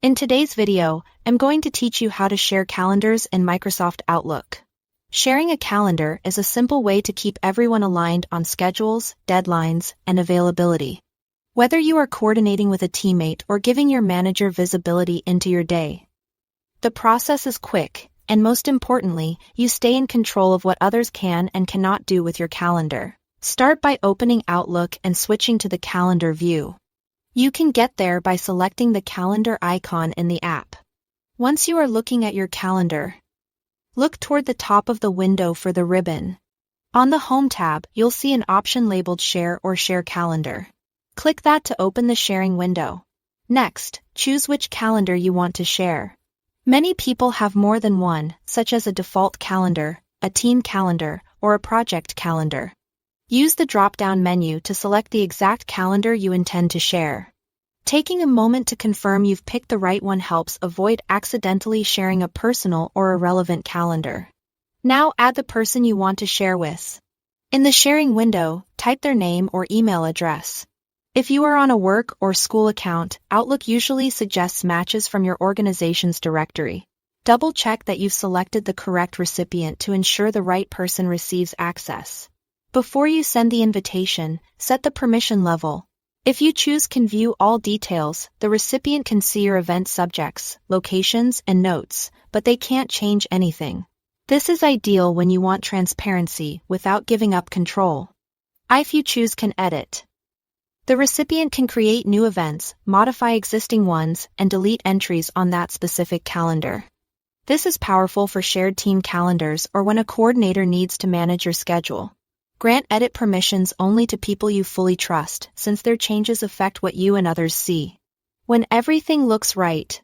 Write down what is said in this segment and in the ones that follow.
In today's video, I'm going to teach you how to share calendars in Microsoft Outlook. Sharing a calendar is a simple way to keep everyone aligned on schedules, deadlines, and availability. Whether you are coordinating with a teammate or giving your manager visibility into your day, the process is quick, and most importantly, you stay in control of what others can and cannot do with your calendar. Start by opening Outlook and switching to the calendar view. You can get there by selecting the calendar icon in the app. Once you are looking at your calendar, look toward the top of the window for the ribbon. On the Home tab, you'll see an option labeled Share or Share Calendar. Click that to open the sharing window. Next, choose which calendar you want to share. Many people have more than one, such as a default calendar, a team calendar, or a project calendar. Use the drop-down menu to select the exact calendar you intend to share. Taking a moment to confirm you've picked the right one helps avoid accidentally sharing a personal or irrelevant calendar. Now add the person you want to share with. In the sharing window, type their name or email address. If you are on a work or school account, Outlook usually suggests matches from your organization's directory. Double-check that you've selected the correct recipient to ensure the right person receives access. Before you send the invitation, set the permission level. If you choose Can View All Details, the recipient can see your event subjects, locations, and notes, but they can't change anything. This is ideal when you want transparency without giving up control. If you choose Can Edit, the recipient can create new events, modify existing ones, and delete entries on that specific calendar. This is powerful for shared team calendars or when a coordinator needs to manage your schedule. Grant edit permissions only to people you fully trust, since their changes affect what you and others see. When everything looks right,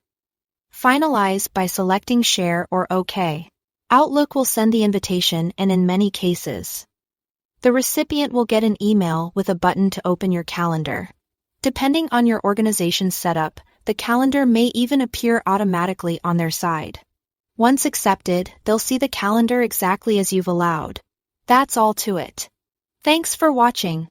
finalize by selecting Share or OK. Outlook will send the invitation, and in many cases, the recipient will get an email with a button to open your calendar. Depending on your organization's setup, the calendar may even appear automatically on their side. Once accepted, they'll see the calendar exactly as you've allowed. That's all to it. Thanks for watching.